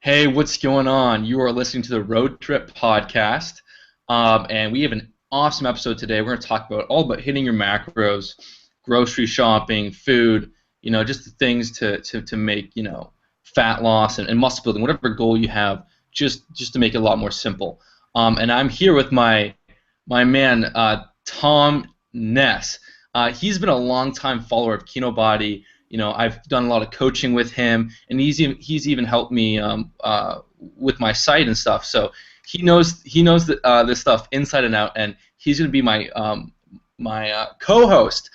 Hey, what's going on? You are listening to the Road Trip Podcast, and we have an awesome episode today. We're going to talk about all about hitting your macros, grocery shopping, food, just the things to make, fat loss and muscle building, whatever goal you have, just to make it a lot more simple. And I'm here with my man, Tom Ness. He's been a long-time follower of Kinobody. I've done a lot of coaching with him, and he's even helped me with my site and stuff. So he knows this stuff inside and out, and he's going to be my co-host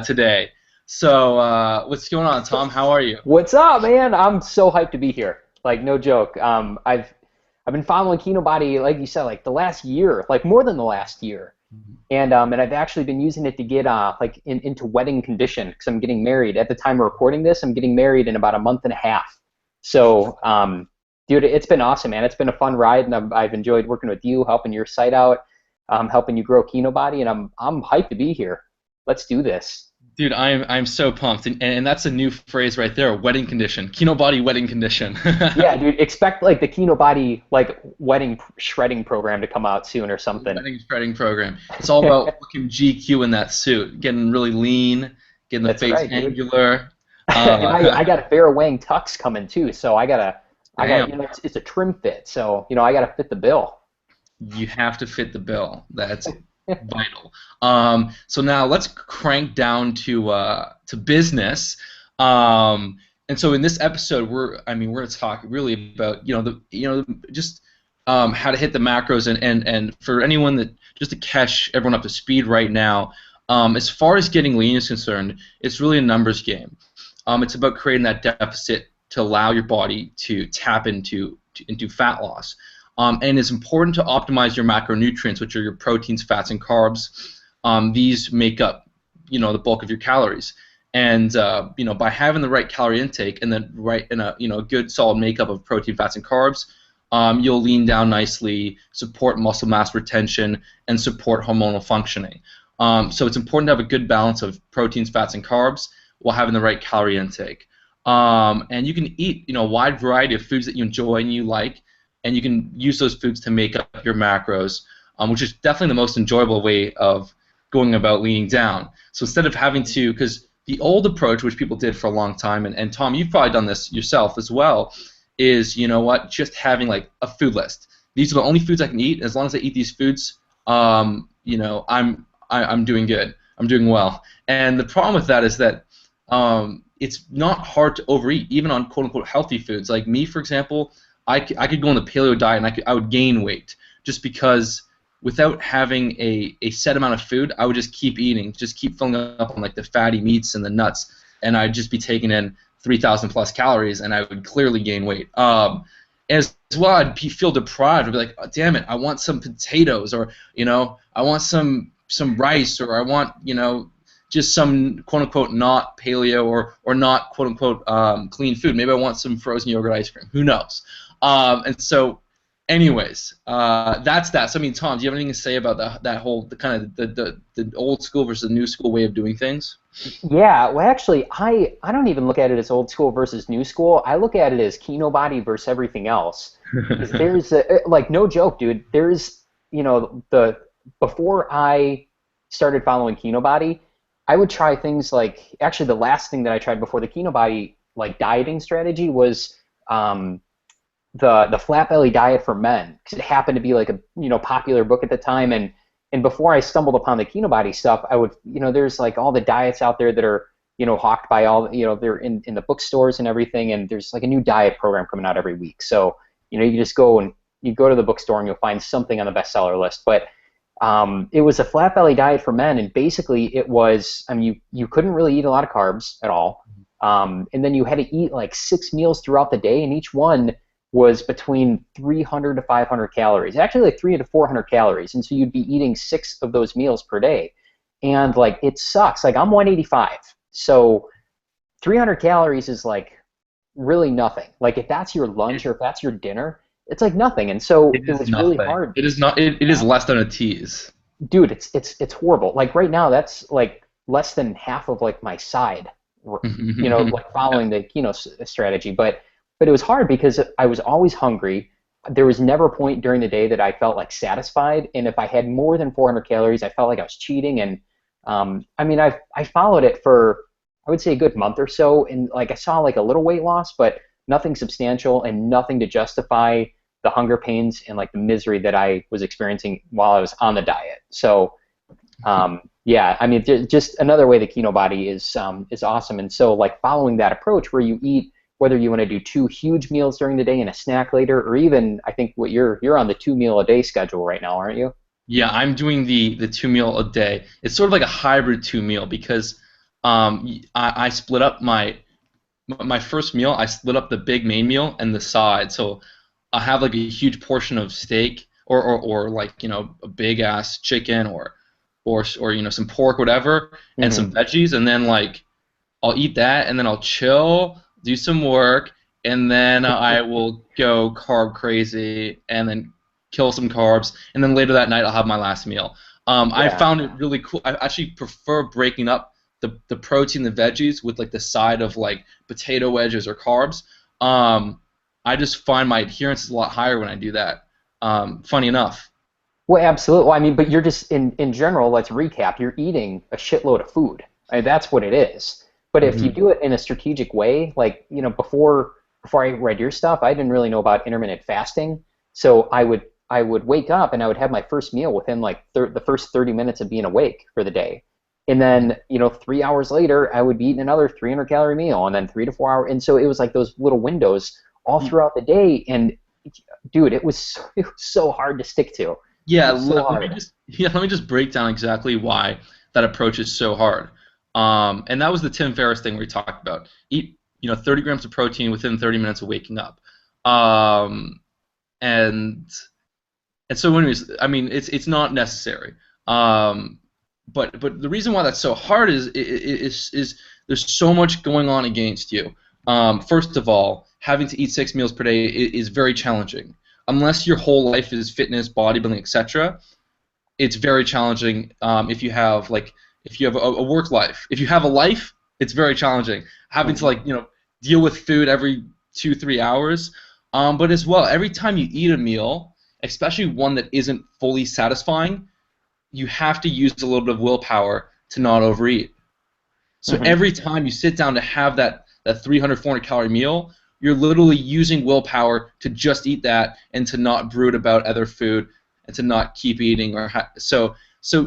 today. So what's going on, Tom? How are you? What's up, man? I'm so hyped to be here. Like, no joke. I've been following Kinobody, like you said, like the last year, like more than the last year, and I've actually been using it to get into wedding condition because I'm getting married. At the time of recording this, I'm getting married in about a month and a half. So, dude, it's been awesome, man. It's been a fun ride, and I've enjoyed working with you, helping your site out, helping you grow Kinobody, and I'm hyped to be here. Let's do this. Dude, I'm so pumped, and that's a new phrase right there, wedding condition, Kinobody wedding condition. Yeah, dude, expect like the Kinobody like wedding shredding program to come out soon or something. Wedding shredding program. It's all about looking GQ in that suit, getting really lean, getting the That's face right, dude. angular. And I got a Vera Wang tux coming too, so I got Damn, it's a trim fit, so I gotta fit the bill. you have to fit the bill. That's vital. So now let's crank down to business. And so in this episode, we're going to talk really about just how to hit the macros and for anyone that just to catch everyone up to speed right now. As far as getting lean is concerned, it's really a numbers game. It's about creating that deficit to allow your body to tap into fat loss. And it's important to optimize your macronutrients, which are your proteins, fats, and carbs. These make up, the bulk of your calories. And by having the right calorie intake and then a good solid makeup of protein, fats, and carbs, you'll lean down nicely, support muscle mass retention, and support hormonal functioning. So it's important to have a good balance of proteins, fats, and carbs while having the right calorie intake. And you can eat, a wide variety of foods that you enjoy and you like, and you can use those foods to make up your macros, which is definitely the most enjoyable way of going about leaning down. So instead of having to, because the old approach, which people did for a long time, and Tom, you've probably done this yourself as well, is, just having like a food list. These are the only foods I can eat. As long as I eat these foods, I'm doing good. I'm doing well. And the problem with that is that it's not hard to overeat, even on quote-unquote healthy foods. Like me, for example, I could go on the paleo diet and I would gain weight just because without having a set amount of food, I would just keep eating, just keep filling up on like the fatty meats and the nuts, and I'd just be taking in 3,000 plus calories, and I would clearly gain weight. As well, feel deprived. I'd be like, oh, damn it, I want some potatoes, or I want some rice, or I want just some quote-unquote not paleo or not quote-unquote clean food. Maybe I want some frozen yogurt ice cream. Who knows? And so, anyways, that's that. So, I mean, Tom, do you have anything to say about that whole the old school versus the new school way of doing things? Yeah, well, actually, I don't even look at it as old school versus new school. I look at it as Kinobody versus everything else. 'Cause there's like no joke, dude. There's the before I started following Kinobody, I would try things like actually the last thing that I tried before the Kinobody like dieting strategy was the flat belly diet for men because it happened to be like a popular book at the time, and before I stumbled upon the Kinobody stuff, I would there's like all the diets out there that are hawked by all they're in the bookstores and everything, and there's like a new diet program coming out every week. So you just go and you go to the bookstore and you'll find something on the bestseller list. But it was a flat belly diet for men, and basically it was you couldn't really eat a lot of carbs at all, and then you had to eat like 6 meals throughout the day, and each one was between 300 to 500 calories, actually like 300 to 400 calories, and so you'd be eating 6 of those meals per day, and like it sucks. Like I'm 185, so 300 calories is like really nothing. Like if that's your lunch or if that's your dinner, it's like nothing, and so It it is was really nothing. hard. It is not. It is less than a tease. Dude, it's horrible. Like right now, that's like less than half of like my side, like following the strategy. But but it was hard because I was always hungry. There was never a point during the day that I felt like satisfied, and if I had more than 400 calories, I felt like I was cheating. And I mean, I followed it for, I would say, a good month or so, and like I saw like a little weight loss, but nothing substantial and nothing to justify the hunger pains and like the misery that I was experiencing while I was on the diet. So yeah, I mean, just another way the Kinobody is awesome. And so like following that approach where you eat, whether you want to do 2 huge meals during the day and a snack later, or even I think what you're on the 2 meal a day schedule right now, aren't you? Yeah, I'm doing the 2 meal a day. It's sort of like a hybrid 2 meal because I split up my first meal. I split up the big main meal and the side. So I have like a huge portion of steak or like a big ass chicken or some pork, whatever, and Hmm. some veggies, and then like I'll eat that, and then I'll chill, do some work, and then I will go carb crazy, and then kill some carbs, and then later that night I'll have my last meal. I Yeah. found it really cool. I actually prefer breaking up the protein, the veggies, with like the side of like potato wedges or carbs. Um, I just find my adherence is a lot higher when I do that. Funny enough. Well, absolutely. Well, I mean, but you're just in general. Let's recap. You're eating a shitload of food. I mean, that's what it is. But if you Hmm. do it in a strategic way, like before I read your stuff, I didn't really know about intermittent fasting. So I would wake up and I would have my first meal within like the first 30 minutes of being awake for the day, and then 3 hours later I would be eating another 300-calorie meal, and then 3 to 4 hours. And so it was like those little windows all throughout the day. And dude, it was so hard to stick to. It Yeah, was so let me hard. just let me just break down exactly why that approach is so hard. And that was the Tim Ferriss thing we talked about. Eat 30 grams of protein within 30 minutes of waking up. Um, and and so anyways, I mean it's not necessary. Um, but the reason why that's so hard is there's so much going on against you. First of all, having to eat 6 meals per day is very challenging. Unless your whole life is fitness, bodybuilding, etc., it's very challenging. If you have a work life, if you have a life, it's very challenging. Having to Hmm. deal with food every 2 3 hours, but as well every time you eat a meal, especially one that isn't fully satisfying, you have to use a little bit of willpower to not overeat. So Hmm. every time you sit down to have that 300 400 calorie meal, you're literally using willpower to just eat that and to not brood about other food and to not keep eating so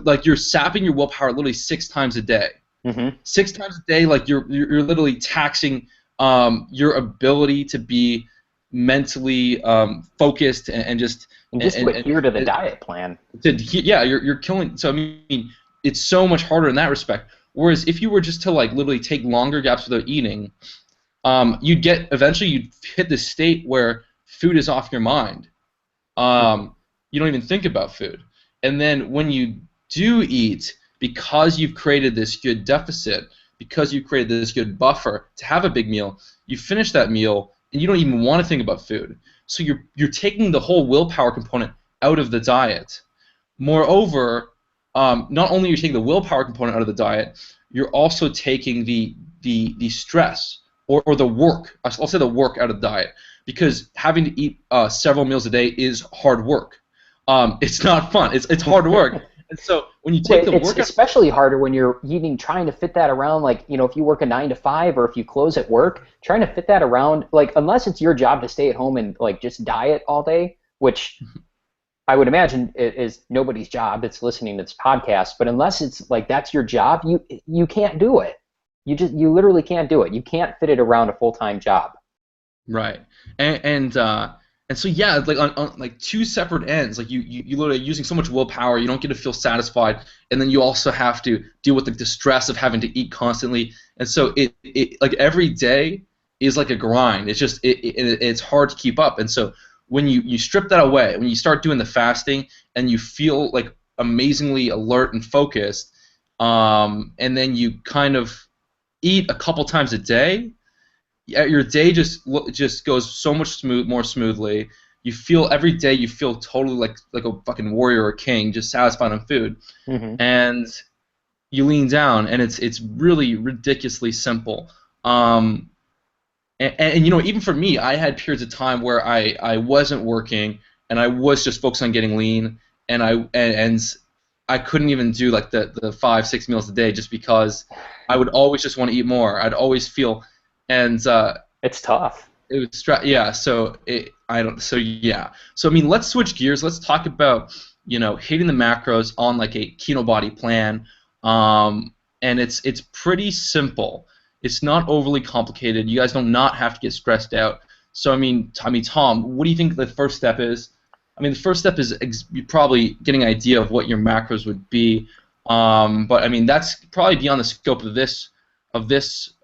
like you're sapping your willpower literally 6 times a day. Hmm. 6 times a day, like you're literally taxing your ability to be mentally focused and just And just to and, adhere to the and diet plan. yeah, you're killing. So I mean, it's so much harder in that respect. Whereas if you were just to like literally take longer gaps without eating, you'd get eventually you'd hit this state where food is off your mind. Hmm. You don't even think about food, and then when you do eat, because you've created this good deficit, because you've created this good buffer to have a big meal, you finish that meal and you don't even want to think about food. So you're taking the whole willpower component out of the diet. Moreover, not only are you taking the willpower component out of the diet, you're also taking the stress or the work. I'll say the work out of the diet because having to eat several meals a day is hard work. It's not fun. It's hard work. And so when you take Well, the it's work out, especially harder when you're eating, trying to fit that around, like, if you work a 9 to 5 or if you close at work, trying to fit that around, like, unless it's your job to stay at home and, like, just diet all day, which I would imagine is nobody's job that's listening to this podcast. But unless it's like that's your job, you can't do it. You literally can't do it. You can't fit it around a full-time job. right? And so yeah, like on like two separate ends. Like you literally using so much willpower, you don't get to feel satisfied, and then you also have to deal with the stress of having to eat constantly. And so it like every day is like a grind. It's just it's hard to keep up. And so when you strip that away, when you start doing the fasting, and you feel like amazingly alert and focused, and then you kind of eat a couple times a day, yeah, your day just goes so much more smoothly. You feel every day you feel totally like a fucking warrior or king, just satisfied on food, Hmm. and you lean down, and it's really ridiculously simple. Um, And you know, even for me, I had periods of time where I wasn't working and I was just focused on getting lean, and I couldn't even do like the 5 6 meals a day just because I would always just want to eat more. I'd always feel, and It's tough. it was yeah. So I don't. So yeah. So I mean, let's switch gears. Let's talk about hitting the macros on like a Kinobody plan. And it's pretty simple. It's not overly complicated. You guys do not have to get stressed out. So I mean, Tom, what do you think the first step is? I mean, the first step is probably getting an idea of what your macros would be. But I mean, that's probably beyond the scope of this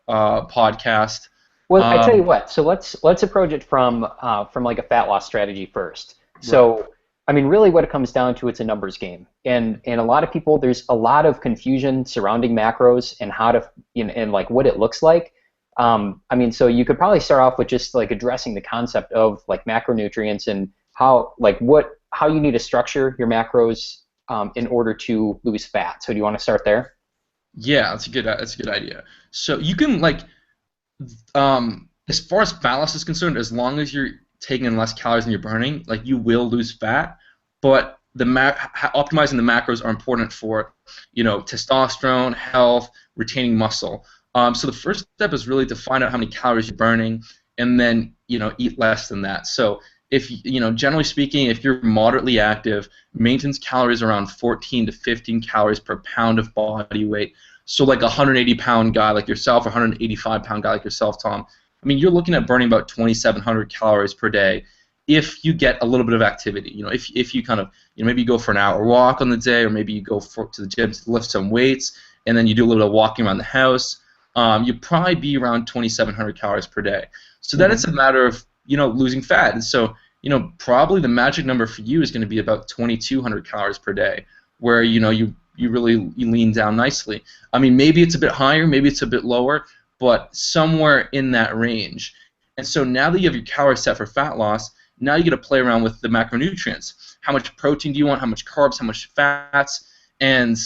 podcast. Well, I tell you Um, what. So let's approach it from like a fat loss strategy first. right. So I mean, really, what it comes down to, it's a numbers game, and a lot of people, there's a lot of confusion surrounding macros and how to and like what it looks like. I mean, so you could probably start off with just like addressing the concept of like macronutrients and how you need to structure your macros in order to lose fat. So do you want to start there? Yeah, that's a good idea. So you can like as far as fat loss is concerned, as long as you're taking in less calories than you're burning, like you will lose fat. But optimizing the macros are important for, testosterone, health, retaining muscle. So the first step is really to find out how many calories you're burning, and then eat less than that. So if generally speaking, if you're moderately active, maintenance calories around 14 to 15 calories per pound of body weight. So like a 180-pound guy like yourself, or 185-pound guy like yourself, Tom. I mean, you're looking at burning about 2,700 calories per day if you get a little bit of activity. If you kind of, maybe you go for an hour walk on the day, or maybe you go to the gym to lift some weights, and then you do a little bit of walking around the house. You'd probably be around 2,700 calories per day. So then Hmm. it's a matter of, losing fat. And so, probably the magic number for you is going to be about 2,200 calories per day, where, you lean down nicely. I mean, maybe it's a bit higher, maybe it's a bit lower, but somewhere in that range. And so now that you have your calories set for fat loss, now you get to play around with the macronutrients. How much protein do you want? How much carbs? How much fats? And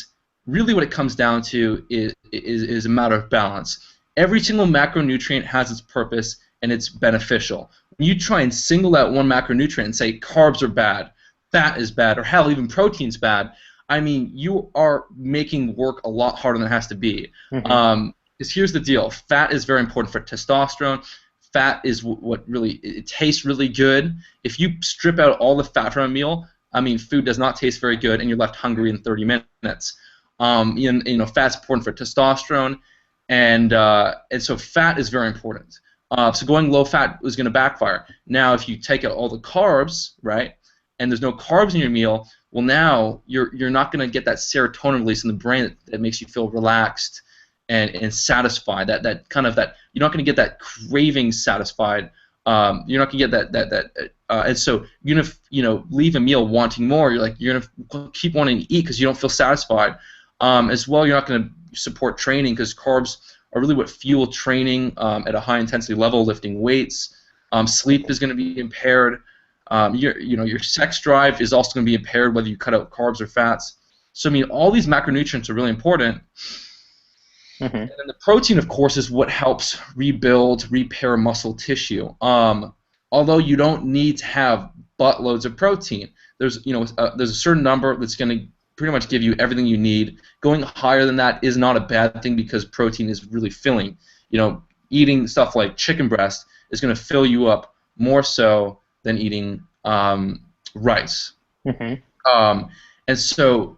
really, what it comes down to is a matter of balance. Every single macronutrient has its purpose and it's beneficial. When you try and single out one macronutrient and say carbs are bad, fat is bad, or hell, even protein's bad, I mean, you are making work a lot harder than it has to be. Hmm. Because here's the deal: fat is very important for testosterone. Fat is what really it tastes really good. If you strip out all the fat from a meal, I mean, food does not taste very good, and you're left hungry in 30 minutes. Fat's important for testosterone, and so fat is very important. So going low fat is going to backfire. Now, if you take out all the carbs, right, and there's no carbs in your meal, well, now you're not going to get that serotonin release in the brain that makes you feel relaxed and satisfied. That kind of that you're not going to get that craving satisfied. You're not going to get and so you're gonna leave a meal wanting more. You're gonna keep wanting to eat because you don't feel satisfied. As well, you're not going to support training because carbs are really what fuel training at a high intensity level, lifting weights. Sleep is going to be impaired. Your sex drive is also going to be impaired whether you cut out carbs or fats. So I mean, all these macronutrients are really important. Hmm. And then the protein, of course, is what helps rebuild, repair muscle tissue. Although you don't need to have buttloads of protein, there's a certain number that's going to pretty much give you everything you need. Going higher than that is not a bad thing because protein is really filling. Eating stuff like chicken breast is going to fill you up more so than eating rice. Hmm. Um, and so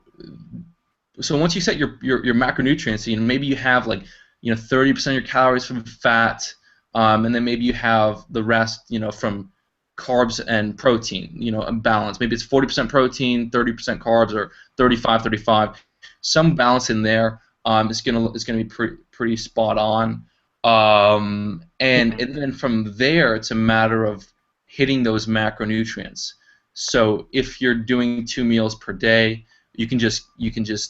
once you set your macronutrients, maybe you have like 30% of your calories from fat, and then maybe you have the rest from carbs and protein, a balance. Maybe it's 40% protein, 30% carbs, or 35-35. Some balance in there is gonna be pretty spot on. And then from there, it's a matter of hitting those macronutrients. So if you're doing 2 meals per day, you can just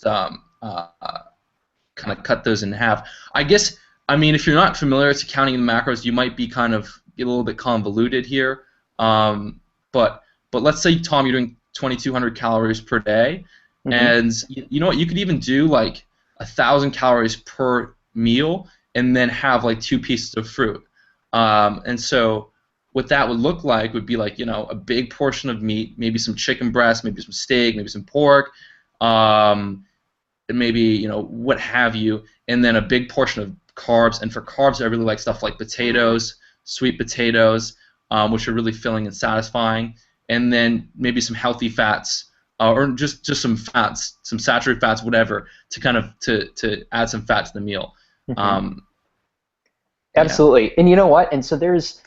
kind of cut those in half. I guess, I mean, if you're not familiar to counting the macros, you might be kind of get a little bit convoluted here. But let's say, Tom, you're doing 2,200 calories per day, Hmm. and you know what? You could even do like 1,000 calories per meal, and then have like 2 pieces of fruit. And so what that would look like would be like, a big portion of meat, maybe some chicken breast, maybe some steak, maybe some pork, um, and maybe, what have you, and then a big portion of carbs. And for carbs, I really like stuff like potatoes, sweet potatoes, which are really filling and satisfying, and then maybe some healthy fats, or just some fats, some saturated fats, whatever, to kind of to add some fat to the meal. Hmm. Um, yeah. Absolutely. And you know what? And so there is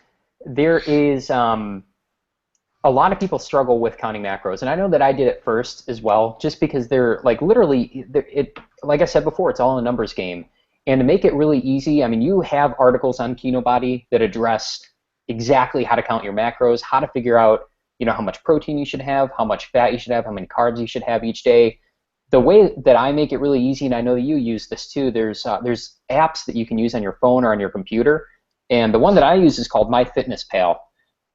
a lot of people struggle with counting macros, and I know that I did it first as well, just because they're like literally it. Like I said before, it's all a numbers game. And to make it really easy, I mean, you have articles on Kinobody that address exactly how to count your macros, how to figure out, how much protein you should have, how much fat you should have, how many carbs you should have each day. The way that I make it really easy, and I know that you use this too, there's apps that you can use on your phone or on your computer, and the one that I use is called MyFitnessPal,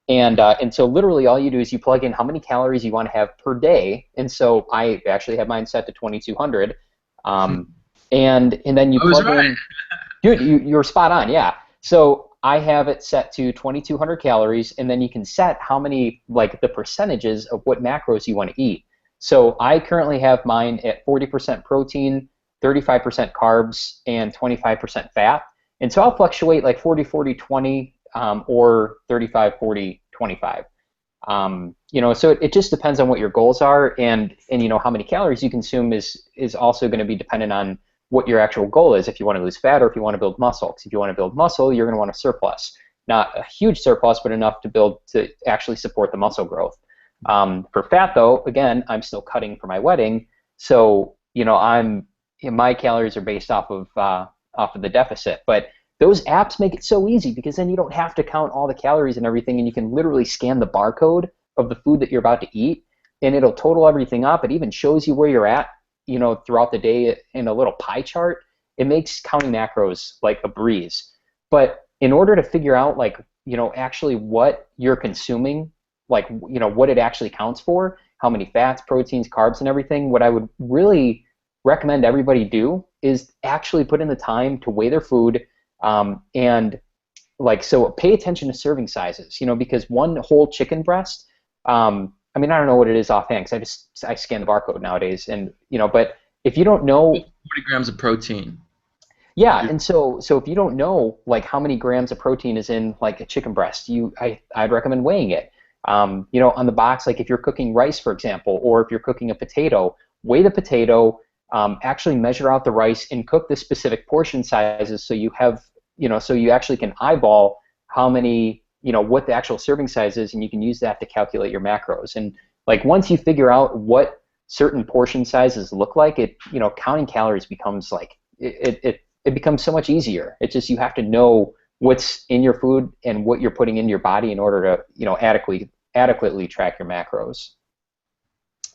and so literally all you do is you plug in how many calories you want to have per day, and so I actually have mine set to 2,200, and then you I was plug right. in, dude, you're spot on, yeah. So I have it set to 2,200 calories, and then you can set how many, like the percentages of what macros you want to eat. So I currently have mine at 40% protein, 35% carbs, and 25% fat. And so I'll fluctuate like 40, 40, 20, or 35, 40, 25. So it just depends on what your goals are, and how many calories you consume is also going to be dependent on what your actual goal is. If you want to lose fat or if you want to build muscle. Because if you want to build muscle, you're going to want a surplus, not a huge surplus, but enough to actually support the muscle growth. For fat, though, again, I'm still cutting for my wedding, so my calories are based off of the deficit. But those apps make it so easy because then you don't have to count all the calories and everything, and you can literally scan the barcode of the food that you're about to eat, and it'll total everything up. It even shows you where you're at, throughout the day in a little pie chart. It makes counting macros like a breeze. But in order to figure out actually what you're consuming, what it actually counts for, how many fats, proteins, carbs, and everything, what I would really recommend everybody do is actually put in the time to weigh their food, and so pay attention to serving sizes, because one whole chicken breast, I mean, I don't know what it is offhand because I scan the barcode nowadays, and but if you don't know, 40 grams of protein. yeah, and so if you don't know how many grams of protein is in a chicken breast, I'd recommend weighing it. On the box, like if you're cooking rice, for example, or if you're cooking a potato, weigh the potato, actually measure out the rice, and cook the specific portion sizes so you have, so you actually can eyeball how many, what the actual serving size is, and you can use that to calculate your macros. And once you figure out what certain portion sizes look like, counting calories becomes it becomes so much easier. It's just you have to know what's in your food and what you're putting into your body in order to adequately track your macros.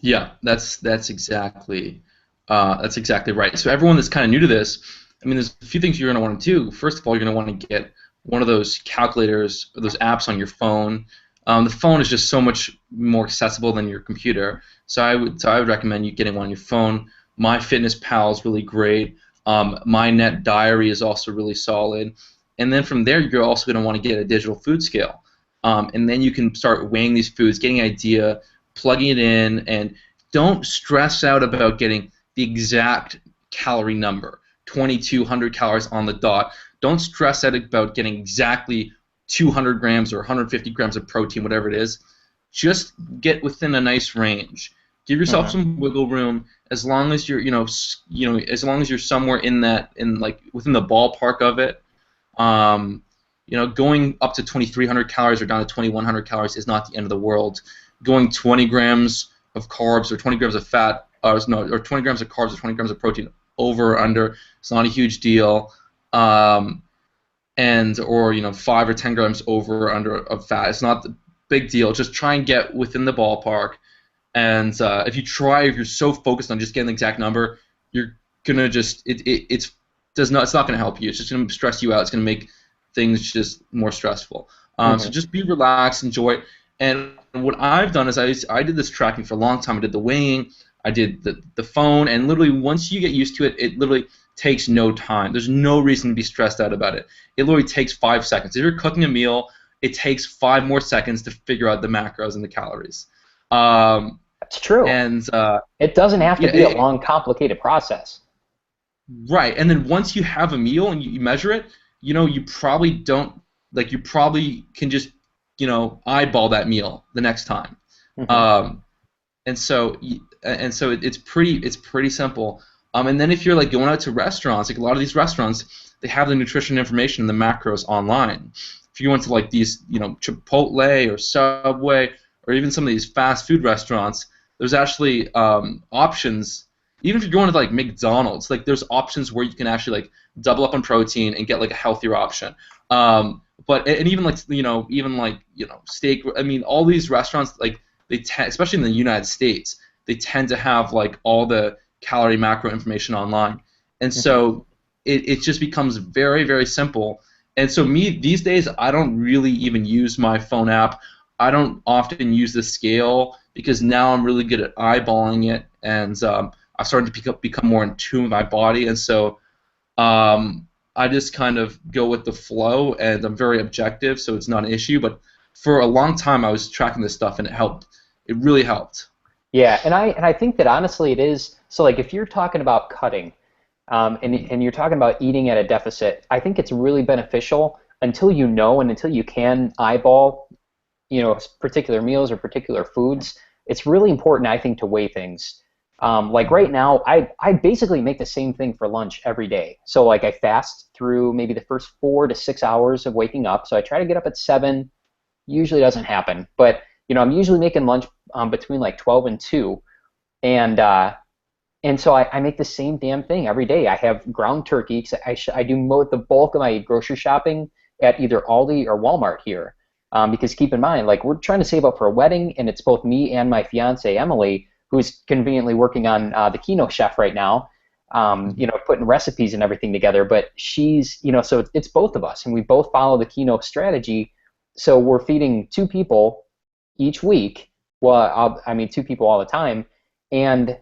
Yeah, that's exactly right. So everyone that's kind of new to this, I mean, there's a few things you're going to want to do. First of all, you're going to want to get one of those calculators, or those apps on your phone. The phone is just so much more accessible than your computer. So I would recommend you getting one on your phone. MyFitnessPal is really great. My Net Diary is also really solid. And then from there, you're also going to want to get a digital food scale. And then you can start weighing these foods, getting an idea, plugging it in, and don't stress out about getting the exact calorie number, 2,200 calories on the dot. Don't stress out about getting exactly 200 grams or 150 grams of protein, whatever it is. Just get within a nice range. Give yourself Mhm. some wiggle room. As long as you're, as long as you're somewhere in that, within the ballpark of it. Going up to 2,300 calories or down to 2,100 calories is not the end of the world. Going 20 grams of carbs or 20 grams of fat, or 20 grams of carbs or 20 grams of protein over or under, it's not a huge deal. Or 5 or 10 grams over or under of fat, it's not the big deal. Just try and get within the ballpark. And if you're so focused on just getting the exact number, you're gonna just it's not gonna help you. It's just gonna stress you out. It's gonna make things just more stressful. So Mhm. just be relaxed, enjoy it. And what I've done is I did this tracking for a long time. I did the weighing, I did the phone, and literally once you get used to it, it literally takes no time. There's no reason to be stressed out about it. It literally takes 5 seconds. If you're cooking a meal, it takes 5 more seconds to figure out the macros and the calories. Um, That's true. and It doesn't have to yeah, be a long, complicated process. right. And then once you have a meal and you measure it, you probably don't like you probably can just eyeball that meal the next time. Hmm. Um, and so it's pretty simple. And then if you're like going out to restaurants, like a lot of these restaurants, they have the nutrition information and the macros online. If you went to like these, Chipotle or Subway or even some of these fast food restaurants, there's actually options. Even if you're going to like McDonald's, like there's options where you can actually like double up on protein and get like a healthier option. But and even like steak. I mean, all these restaurants like especially in the United States, they tend to have like all the calorie macro information online, and Hmm. so it just becomes very very simple. And so me these days, I don't really even use my phone app. I don't often use the scale because now I'm really good at eyeballing it, and I've started to become more in tune with my body, and so I just kind of go with the flow, and I'm very objective, so it's not an issue. But for a long time, I was tracking this stuff, and it helped. It really helped. Yeah, and I think that honestly it is. So like if you're talking about cutting, and you're talking about eating at a deficit, I think it's really beneficial until you know and until you can eyeball, particular meals or particular foods. It's really important, I think, to weigh things. Like right now, I basically make the same thing for lunch every day. So like I fast through maybe the first 4 to 6 hours of waking up. So I try to get up at 7. Usually doesn't happen, but I'm usually making lunch between like 12 and 2, and so I make the same damn thing every day. I have ground turkey 'cause I do the bulk of my grocery shopping at either Aldi or Walmart here. Because keep in mind, like we're trying to save up for a wedding, and it's both me and my fiance Emily, who's conveniently working on the Kino Chef right now. Putting recipes and everything together. But she's, so it's both of us, and we both follow the Kino strategy. So we're feeding 2 people each week. Well, I mean 2 people all the time, and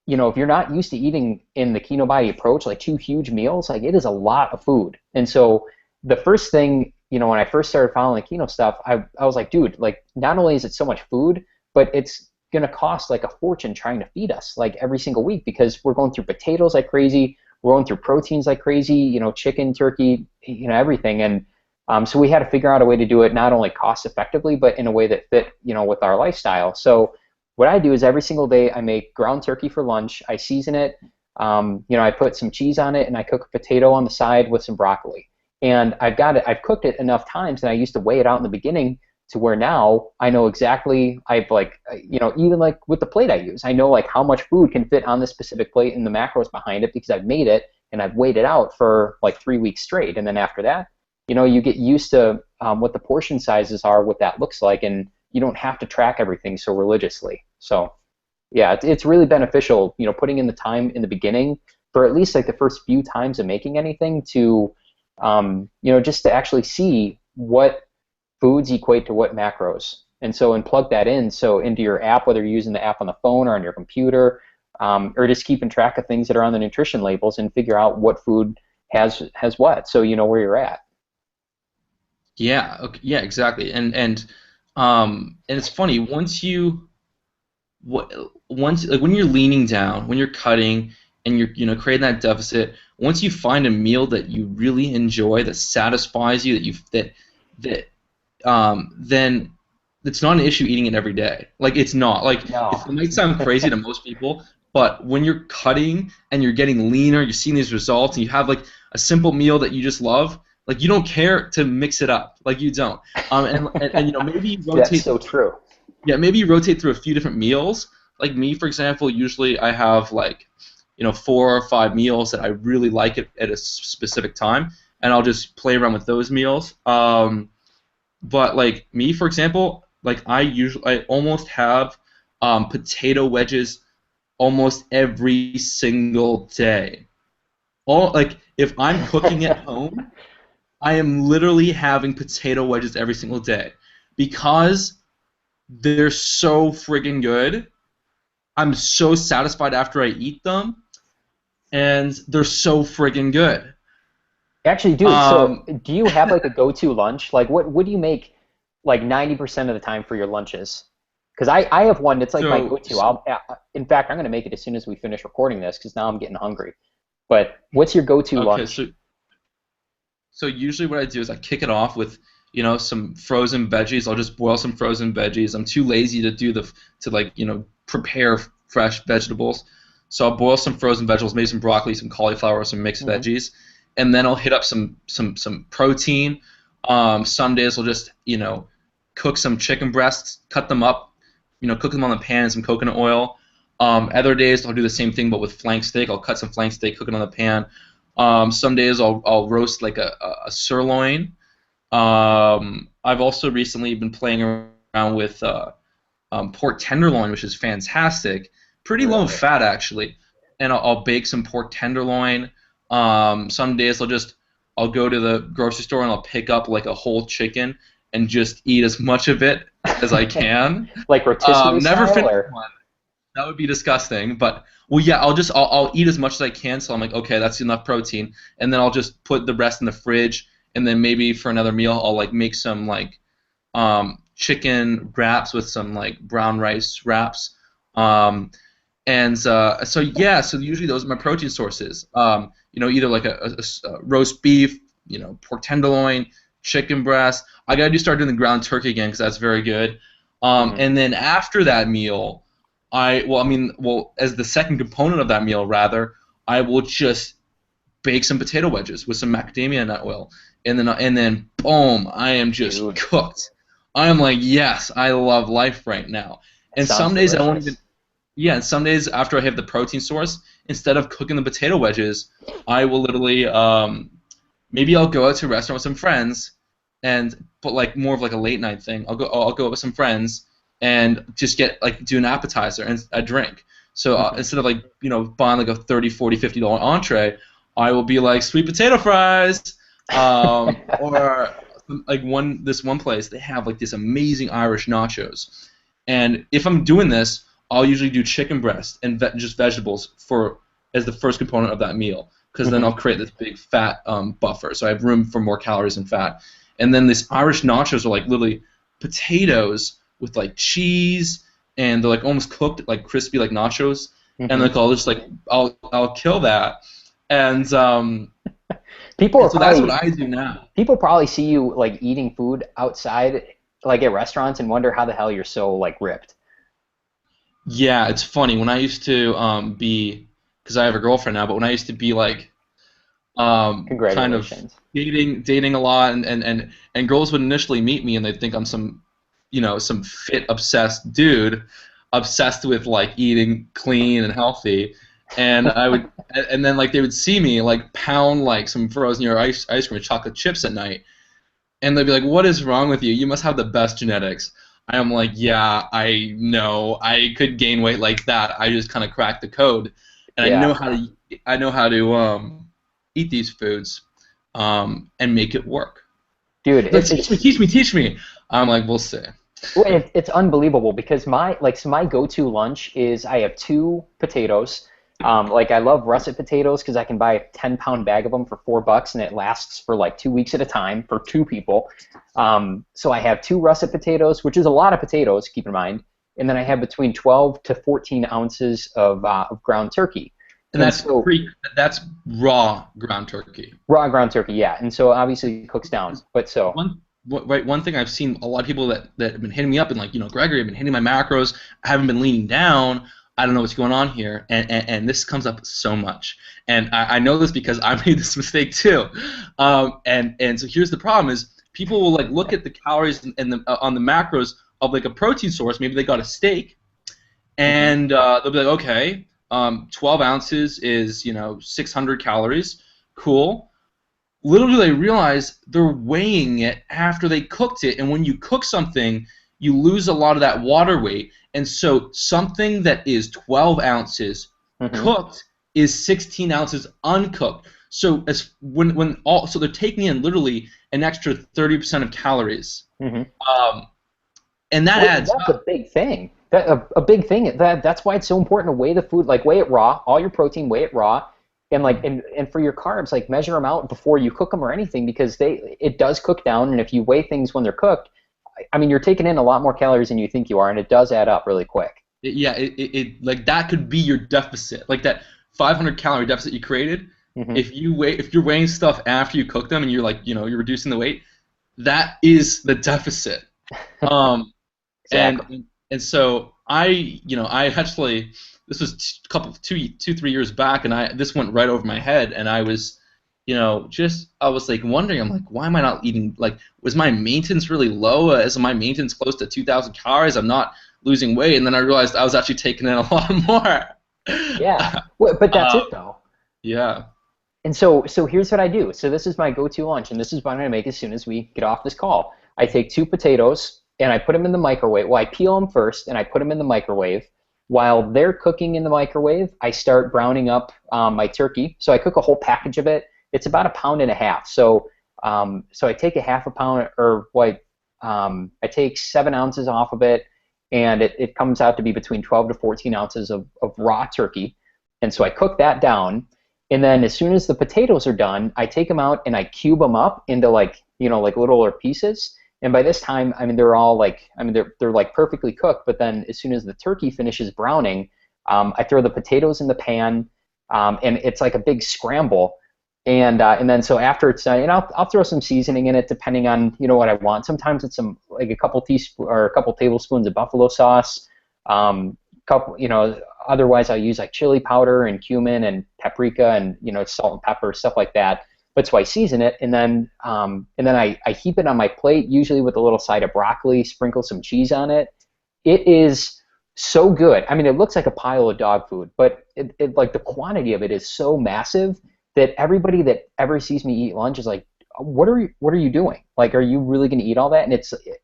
if you're not used to eating in the Kinobody approach, like 2 huge meals, like it is a lot of food. And so the first thing, when I first started following the Kino stuff, I was like, dude, like not only is it so much food, but it's gonna cost like a fortune trying to feed us like every single week because we're going through potatoes like crazy, we're going through proteins like crazy, chicken, turkey, everything. And so we had to figure out a way to do it not only cost effectively, but in a way that fit, with our lifestyle. So what I do is every single day I make ground turkey for lunch. I season it. I put some cheese on it, and I cook a potato on the side with some broccoli. And I've got it. I've cooked it enough times, and I used to weigh it out in the beginning to where now I know exactly. I've like, even like with the plate I use, I know like how much food can fit on this specific plate and the macros behind it because I've made it and I've weighed it out for like 3 weeks straight. And then after that, you get used to what the portion sizes are, what that looks like, and you don't have to track everything so religiously. So yeah, it's really beneficial, putting in the time in the beginning for at least like the first few times of making anything to, just to actually see what foods equate to what macros. And plug that in so into your app, whether you're using the app on the phone or on your computer, or just keeping track of things that are on the nutrition labels and figure out what food has what, so you know where you're at. Yeah. Okay, yeah. Exactly. And it's funny what once like when you're leaning down, when you're cutting, and you're creating that deficit. Once you find a meal that you really enjoy, that satisfies you, then it's not an issue eating it every day. Like it's not. Like No. it might sound crazy to most people, but when you're cutting and you're getting leaner, you're seeing these results, and you have like a simple meal that you just love, like you don't care to mix it up. Like you don't. And maybe you That's rotate. so true. Yeah, maybe you rotate through a few different meals. Like me, for example, usually I have like 4 or 5 meals that I really like at a specific time, and I'll just play around with those meals. But like me, for example, like I almost have potato wedges almost every single day. All like if I'm cooking at home, I am literally having potato wedges every single day because they're so friggin' good. I'm so satisfied after I eat them, and they're so friggin' good. Actually, dude, so Um, do you have like a go-to lunch? Like what do you make like 90% of the time for your lunches? Because I have one that's like my so, go-to. so In fact, I'm gonna make it as soon as we finish recording this because now I'm getting hungry. But what's your go-to okay, lunch? so usually what I do is I kick it off with, some frozen veggies. I'll just boil some frozen veggies. I'm too lazy to like, prepare fresh vegetables. So I'll boil some frozen vegetables, maybe some broccoli, some cauliflower, some mixed Hmm. veggies, and then I'll hit up some protein. Some days I'll just, cook some chicken breasts, cut them up, cook them on the pan in some coconut oil. Other days I'll do the same thing but with flank steak. I'll cut some flank steak, cook it on the pan. Some days I'll roast like a sirloin. I've also recently been playing around with pork tenderloin, which is fantastic. Pretty low in Really? fat actually, and I'll bake some pork tenderloin. Some days I'll go to the grocery store and I'll pick up like a whole chicken and just eat as much of it as I can. Like rotisserie Never style finish or? one. That would be disgusting. But well, yeah, I'll eat as much as I can. So I'm like, okay, that's enough protein, and then I'll just put the rest in the fridge, and then maybe for another meal I'll like make some like chicken wraps with some like brown rice wraps. Um, and so yeah, so usually those are my protein sources. Either like a roast beef, pork tenderloin, chicken breast. I gotta start doing the ground turkey again because that's very good. Hmm. And then after that meal, as the second component of that meal, rather, I will just bake some potato wedges with some macadamia nut oil, and then boom, I am just Dude, cooked. I am like, yes, I love life right now. that And sounds some days I won't even. delicious. Yeah, and some days after I have the protein source, instead of cooking the potato wedges, I will literally maybe I'll go out to a restaurant with some friends, but like more of like a late night thing. I'll go out with some friends and just do an appetizer and a drink. So Hmm. instead of like buying like a 30, 40, $50 entree, I will be like sweet potato fries, or like this one place they have like this amazing Irish nachos, and if I'm doing this, I'll usually do chicken breast and just vegetables for as the first component of that meal, because then I'll Hmm. create this big fat buffer, so I have room for more calories and fat. And then this Irish nachos are like literally potatoes with like cheese, and they're like almost cooked, like crispy, like nachos. And Hmm. like I'll kill that, and People are so that's what probably I do now. people probably see you like eating food outside, like at restaurants, and wonder how the hell you're so like ripped. Yeah, it's funny when I used to be, because I have a girlfriend now, but when I used to be like kind of Congratulations. dating a lot, and girls would initially meet me and they'd think I'm some fit obsessed dude obsessed with like eating clean and healthy, and and then like they would see me like pound like some frozen or ice cream with chocolate chips at night, and they'd be like, what is wrong with you? You must have the best genetics. I am like, yeah, I know I could gain weight like that. I just kind of cracked the code, and Yeah, I know how to eat these foods, and make it work. dude, Like, teach me, teach me, teach me. I'm like, we'll see. it's unbelievable because my go-to lunch is I have two potatoes. Like I love russet potatoes because I can buy a 10-pound bag of them for $4 and it lasts for like 2 weeks at a time for two people. So I have two russet potatoes, which is a lot of potatoes, keep in mind, and then I have between 12 to 14 ounces of ground turkey. And And so that's raw ground turkey. raw ground turkey, yeah. And so obviously it cooks down, but so. One thing I've seen a lot of people that have been hitting me up and like, Gregory, I've been hitting my macros. I haven't been leaning down. I don't know what's going on here, and this comes up so much. And I know this because I made this mistake too. And so here's the problem: is people will like look at the calories and on the macros of like a protein source. Maybe they got a steak, Mhm. and they'll be like, okay, 12 ounces is 600 calories. Cool. Little do they realize they're weighing it after they cooked it, and when you cook something, you lose a lot of that water weight, and so something that is 12 ounces Mhm. cooked is 16 ounces uncooked. So so they're taking in literally an extra 30% of calories, Mhm. um, and that Well, adds that's a up. big thing. A big thing. That's why it's so important to weigh the food, like weigh it raw, all your protein, weigh it raw, And like and for your carbs, like measure them out before you cook them or anything, because it does cook down, and if you weigh things when they're cooked, I mean, you're taking in a lot more calories than you think you are, and it does add up really quick. Yeah, like that could be your deficit, like that 500 calorie deficit you created. Hmm. If you're weighing stuff after you cook them and you're like, you're reducing the weight, that is the deficit. Um, Exactly. and so I actually, this was a couple 3 years back, and this went right over my head, and I was, I was like wondering, I'm like, why am I not eating? Like, was my maintenance really low? Is my maintenance close to 2,000 calories? I'm not losing weight, and then I realized I was actually taking in a lot more. Yeah. Well, but that's uh, it though. yeah. And so here's what I do. So this is my go-to lunch, and this is what I'm going to make as soon as we get off this call. I take 2 potatoes and I put them in the microwave. Well, I peel them first and I put them in the microwave. While they're cooking in the microwave, I start browning up my turkey. So I cook a whole package of it. It's about 1.5 pounds. So I take a half a pound, or what? I take 7 ounces off of it, and it comes out to be between 12 to 14 ounces of raw turkey. And so I cook that down. And then as soon as the potatoes are done, I take them out and I cube them up into like littler pieces. And by this time, I mean they're all like, they're like perfectly cooked. But then as soon as the turkey finishes browning, I throw the potatoes in the pan, and it's like a big scramble. And then so after it's done, and I'll throw some seasoning in it depending on what I want. Sometimes it's some like a couple teaspoon or a couple tablespoons of buffalo sauce. Couple Otherwise I'll use like chili powder and cumin and paprika and salt and pepper, stuff like that. But so I season it, and then I heap it on my plate, usually with a little side of broccoli, sprinkle some cheese on it. It is so good. I mean, it looks like a pile of dog food, but it like the quantity of it is so massive that everybody that ever sees me eat lunch is like, what are you doing? Like, are you really going to eat all that? And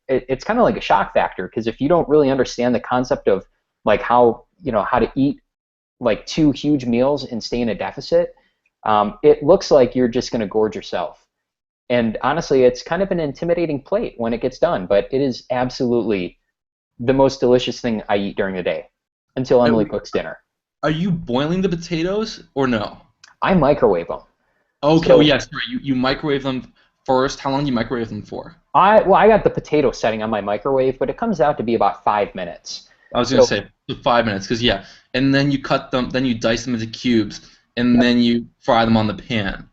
it's kind of like a shock factor, because if you don't really understand the concept of like how to eat like 2 huge meals and stay in a deficit, it looks like you're just going to gorge yourself. And honestly, it's kind of an intimidating plate when it gets done, but it is absolutely the most delicious thing I eat during the day until Emily cooks dinner. Are you boiling the potatoes or no? I microwave them. Okay, oh So yes, right. You microwave them first. How long do you microwave them for? I got the potato setting on my microwave, but it comes out to be about 5 minutes. I was gonna So say 5 minutes, because yeah, and then you cut them, then you dice them into cubes, and yep. then you fry them on the pan.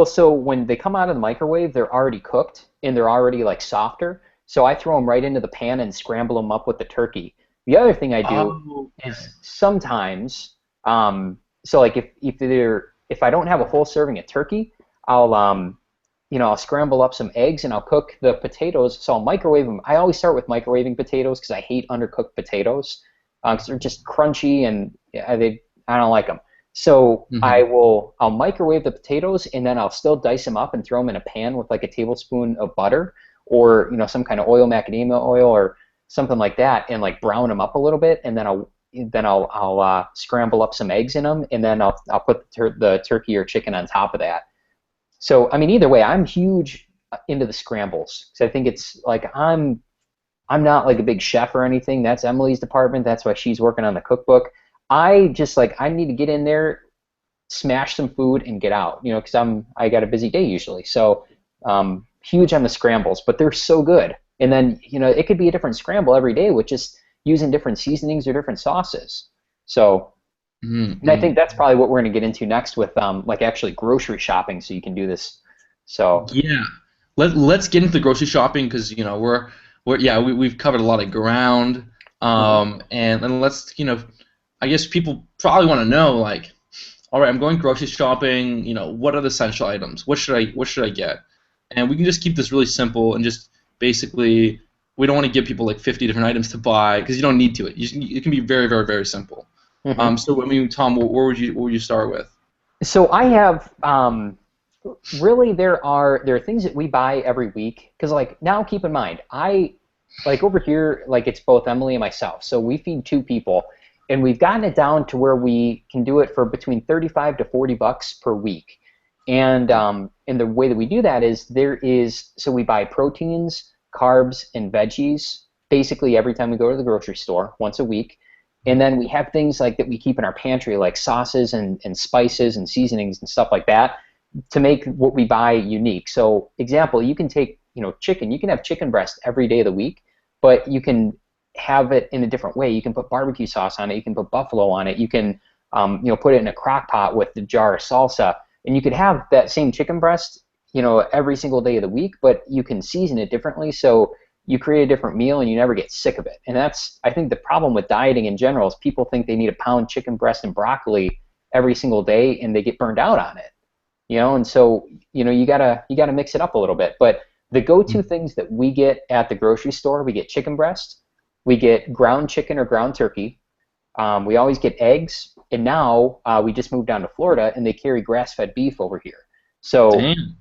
So when they come out of the microwave, they're already cooked and they're already like softer. So I throw them right into the pan and scramble them up with the turkey. The other thing I do Oh, okay. is sometimes, so like if I don't have a whole serving of turkey, I'll I'll scramble up some eggs and I'll cook the potatoes. So I'll microwave them. I always start with microwaving potatoes because I hate undercooked potatoes, because they're just crunchy and I don't like them. So Hmm. I'll microwave the potatoes, and then I'll still dice them up and throw them in a pan with like a tablespoon of butter, or some kind of oil, macadamia oil or something like that, and like brown them up a little bit, and then I'll scramble up some eggs in them, and then I'll put the turkey or chicken on top of that. So I mean, either way, I'm huge into the scrambles because I think it's like I'm not like a big chef or anything. That's Emily's department. That's why she's working on the cookbook. I just like I need to get in there, smash some food, and get out. Because I got a busy day usually. So huge on the scrambles, but they're so good. And then it could be a different scramble every day with just using different seasonings or different sauces. So, and I think Hmm. that's probably what we're going to get into next with like actually grocery shopping, so you can do this. So Yeah. Let's get into the grocery shopping, because we're yeah, we've covered a lot of ground. mhm. And let's, I guess people probably want to know, like, all right, I'm going grocery shopping. What are the essential items? What should I get? And we can just keep this really simple, and just basically, we don't want to give people like 50 different items to buy, because you don't need to. It can be very, very, very simple. Mhm. So I mean, Tom, where would you start with? So I have really there are things that we buy every week, because like now keep in mind I like over here, like it's both Emily and myself, so we feed 2 people, and we've gotten it down to where we can do it for between 35 to 40 bucks per week. And the way that we do that is so we buy proteins, carbs, and veggies basically every time we go to the grocery store once a week. And then we have things like that we keep in our pantry, like sauces and spices and seasonings and stuff like that, to make what we buy unique. So, example, you can take, chicken. You can have chicken breast every day of the week, but you can have it in a different way. You can put barbecue sauce on it. You can put buffalo on it. You can, put it in a crock pot with the jar of salsa, and you could have that same chicken breast, every single day of the week, but you can season it differently. So you create a different meal and you never get sick of it. And that's, I think, the problem with dieting in general is people think they need a pound chicken breast and broccoli every single day, and they get burned out on it. And so you gotta mix it up a little bit. But the go-to things that we get at the grocery store, we get chicken breast, we get ground chicken or ground turkey, we always get eggs, and now we just moved down to Florida and they carry grass-fed beef over here. So Damn.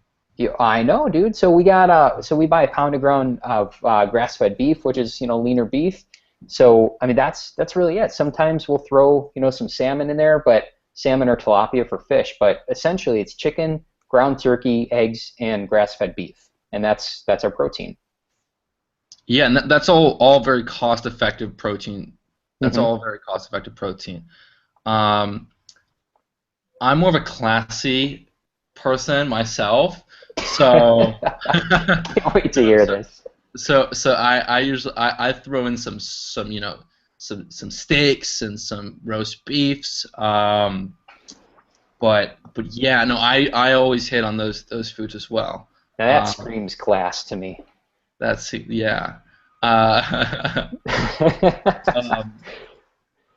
I know, dude. So we buy a pound of ground of grass-fed beef, which is leaner beef. So I mean that's really it. Sometimes we'll throw some salmon in there, but salmon or tilapia for fish. But essentially it's chicken, ground turkey, eggs, and grass-fed beef, and that's our protein. Yeah, and that's all very cost-effective protein. That's Hmm. all very cost-effective protein. Um, I'm more of a classy person myself, so Can't wait to hear so this. so I usually I throw in some some steaks and some roast beefs. But yeah, no, I always hit on those foods as well. Now that Um, screams class to me. that's yeah. Uh, um, So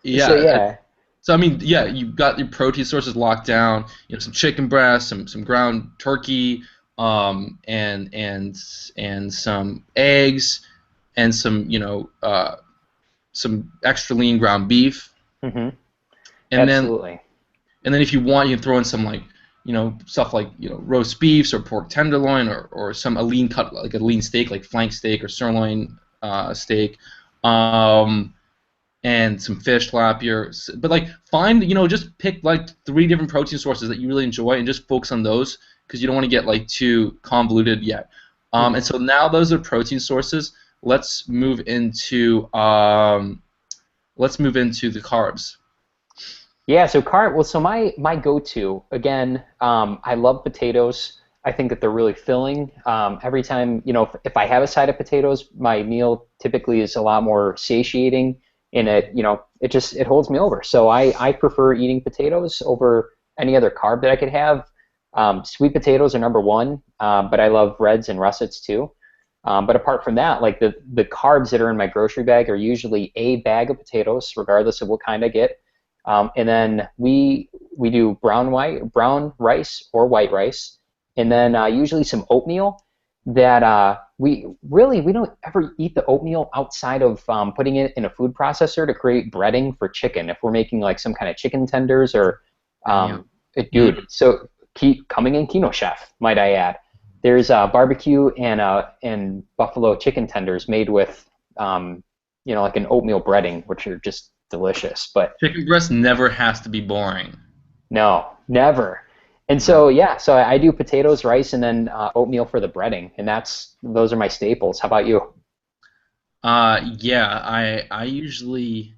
yeah. yeah. So I mean, yeah, you've got your protein sources locked down. Some chicken breast, some ground turkey, and some eggs, and some extra lean ground beef, Hmm. and then Absolutely. if you want, you can throw in some stuff like roast beefs or pork tenderloin or some a lean cut like a lean steak like flank steak or sirloin steak. Um, and some fish, tilapia. But like, just pick like 3 different protein sources that you really enjoy and just focus on those because you don't want to get like too convoluted yet. Hmm. And so now those are protein sources. Let's move into the carbs. Yeah, so so my go-to again, I love potatoes. I think that they're really filling. Every time, if I have a side of potatoes, my meal typically is a lot more satiating, and it holds me over. So I prefer eating potatoes over any other carb that I could have. Sweet potatoes are number one, but I love reds and russets too. But apart from that, like the carbs that are in my grocery bag are usually a bag of potatoes, regardless of what kind I get. And then we do brown rice or white rice, and then usually some oatmeal. That we don't ever eat the oatmeal outside of putting it in a food processor to create breading for chicken. If we're making like some kind of chicken tenders or Damn. dude, so keep coming in Kino Chef, might I add. There's barbecue and buffalo chicken tenders made with like an oatmeal breading, which are just delicious. But Chicken breast never has to be boring. no, never. And so No. yeah, so I do potatoes, rice, and then oatmeal for the breading, and those are my staples. How about you? Yeah, I usually,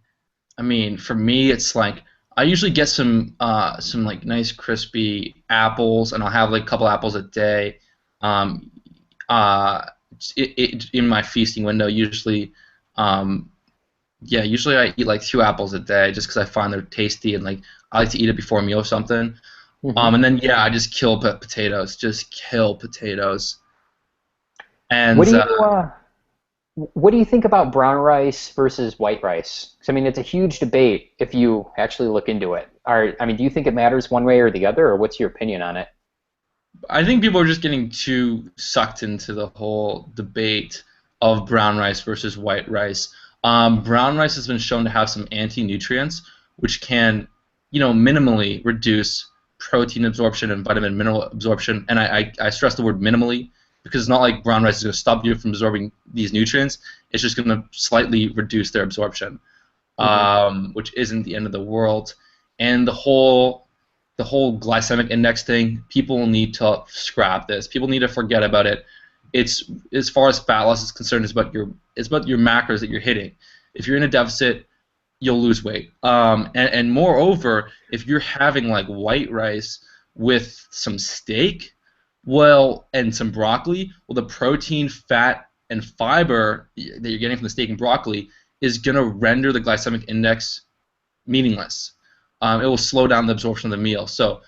I mean, for me, it's like I usually get some like nice crispy apples, and I'll have like a couple apples a day. Um, uh, in my feasting window, usually, um, yeah, usually I eat like 2 apples a day, just because I find they're tasty, and like I like to eat it before a meal or something. Hmm. And then yeah, I just kill potatoes, just kill potatoes, and What do you what do you think about brown rice versus white rice? 'Cause, I mean, it's a huge debate if you actually look into it. I mean, do you think it matters one way or the other, or what's your opinion on it? I think people are just getting too sucked into the whole debate of brown rice versus white rice. Brown rice has been shown to have some anti-nutrients, which can, minimally reduce protein absorption and vitamin mineral absorption. And I stress the word minimally because it's not like brown rice is going to stop you from absorbing these nutrients. It's just going to slightly reduce their absorption, Hmm. which isn't the end of the world. And the whole glycemic index thing, people need to scrap this. People need to forget about it. It's as far as fat loss is concerned, it's about your macros that you're hitting. If you're in a deficit, you'll lose weight. And moreover, if you're having like white rice with some steak, well, and some broccoli, well, the protein, fat, and fiber that you're getting from the steak and broccoli is going to render the glycemic index meaningless. It will slow down the absorption of the meal. So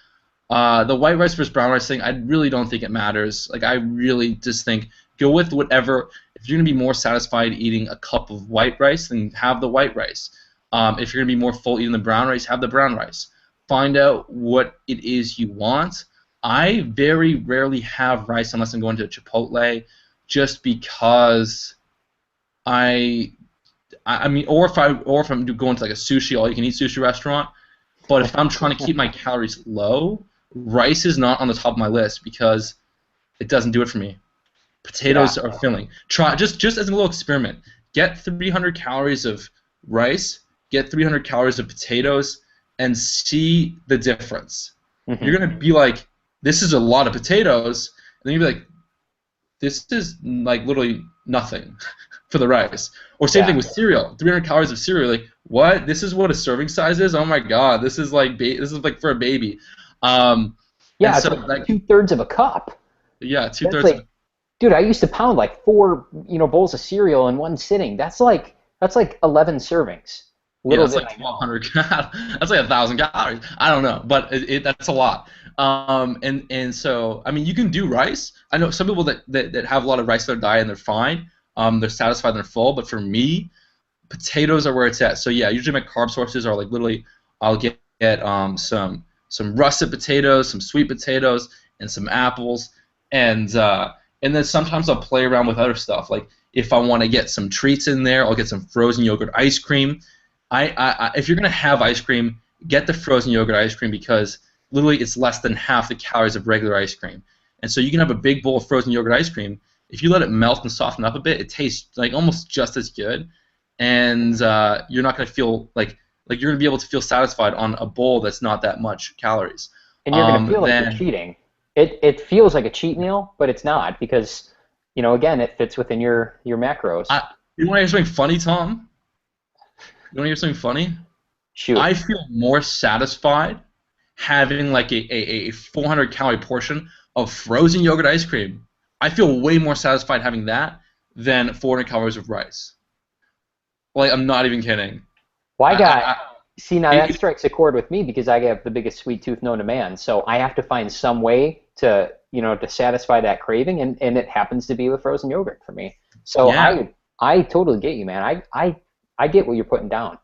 the white rice versus brown rice thing, I really don't think it matters. Like I really just think go with whatever. If you're gonna be more satisfied eating a cup of white rice, then have the white rice. If you're gonna be more full eating the brown rice, have the brown rice. Find out what it is you want. I very rarely have rice unless I'm going to a Chipotle, just because I mean, or if I'm going to like a sushi all you can eat sushi restaurant. But if I'm trying to keep my calories low, rice is not on the top of my list because it doesn't do it for me. Potatoes Yeah. are filling. Try just as a little experiment. Get 300 calories of rice, get 300 calories of potatoes, and see the difference. Hmm. You're gonna be like, this is a lot of potatoes, and then you'll be like, this is like literally nothing for the rice. Or same thing Yeah. with cereal. 300 calories of cereal. Like what? This is what a serving size is? Oh my god! This is like this is like for a baby. And Yeah, it's so like like 2/3 of a cup. yeah, two That's thirds of like, dude, I used to pound like four, bowls of cereal in one sitting. That's like 11 servings. yeah, Little that's did like I know. 1,200. That's like 1,000 calories. I don't know, but that's a lot. And so I mean, you can do rice. I know some people that have a lot of rice in their diet and they're fine. They're satisfied and they're full. But for me, potatoes are where it's at. So yeah, usually my carb sources are like literally I'll get some russet potatoes, some sweet potatoes, and some apples, and and then sometimes I'll play around with other stuff. Like if I want to get some treats in there, I'll get some frozen yogurt ice cream. If you're gonna have ice cream, get the frozen yogurt ice cream because literally it's less than half the calories of regular ice cream. And so you can have a big bowl of frozen yogurt ice cream. If you let it melt and soften up a bit, it tastes like almost just as good, and you're not gonna feel like you're gonna be able to feel satisfied on a bowl that's not that much calories. And you're gonna feel like you're Then cheating. It feels like a cheat meal, but it's not because, again, it fits within your macros. you want to hear something funny, Tom? You want to hear something funny? Shoot. I feel more satisfied having like a 400 calorie portion of frozen yogurt ice cream. I feel way more satisfied having that than 400 calories of rice. Like I'm not even kidding. Well, I, I, I see, now that it, strikes a chord with me because I have the biggest sweet tooth known to man. So I have to find some way to satisfy that craving, and it happens to be with frozen yogurt for me. So yeah, I totally get you, man. I get what you're putting down.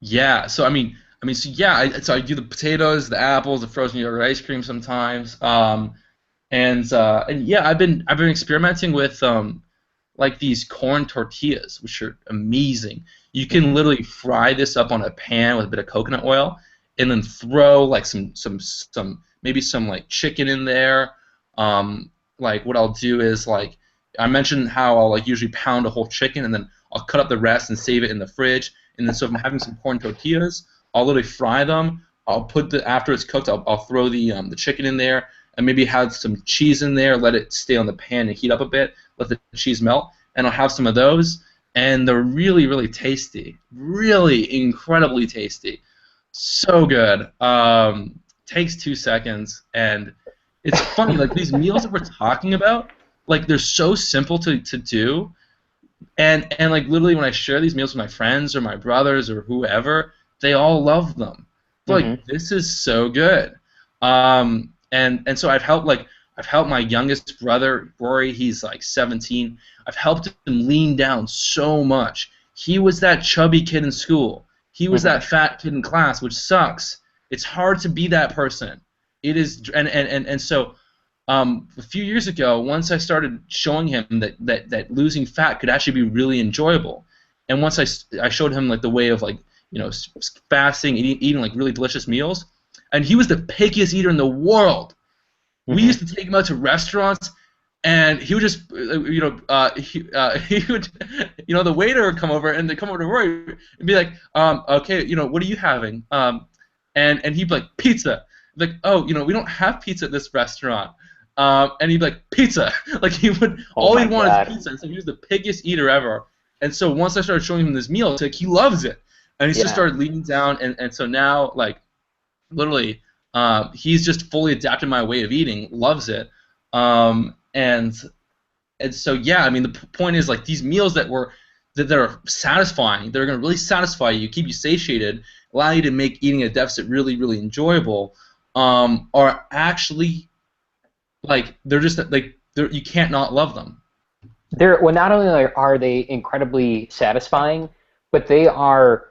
yeah. So so yeah. So I do the potatoes, the apples, the frozen yogurt ice cream sometimes. And yeah, I've been experimenting with like these corn tortillas, which are amazing. You can Hmm. literally fry this up on a pan with a bit of coconut oil, and then throw like some maybe some like chicken in there. Like what I'll do is like I mentioned how I'll like usually pound a whole chicken and then I'll cut up the rest and save it in the fridge. And then so if I'm having some corn tortillas, I'll literally fry them. I'll put the after it's cooked, I'll throw the chicken in there and maybe have some cheese in there. Let it stay on the pan and heat up a bit. Let the cheese melt, and I'll have some of those, and they're really, really tasty, really incredibly tasty, so good. Takes 2 seconds, and it's funny, like these meals that we're talking about, like they're so simple to do, and like literally when I share these meals with my friends or my brothers or whoever, they all love them. They're Hmm. like, this is so good. And so I've helped my youngest brother Rory. He's like 17. I've helped him lean down so much. He was that chubby kid in school. He was Hmm. that fat kid in class, which sucks. It's hard to be that person. It is, and so a few years ago, once I started showing him that losing fat could actually be really enjoyable, and once I showed him like the way of like fasting, eating like really delicious meals, and he was the pickiest eater in the world. We Hmm. used to take him out to restaurants, and he would just he would the waiter would come over and they come over to Roy and be like, okay, what are you having? And he'd be like, pizza. Like, oh, we don't have pizza at this restaurant. And he'd be like, pizza. Like Oh all my he wanted is God. pizza. And so he was the pickiest eater ever. And so once I started showing him this meal, it's like he loves it. and he's just Yeah. started leaning down, and so now like literally, he's just fully adapted my way of eating, loves it, and so yeah, I mean the point is like these meals that are satisfying, they're going to really satisfy you, keep you satiated, allow you to make eating a deficit really really enjoyable, are actually like they're just like you can't not love them. They're well, not only are they incredibly satisfying, but they're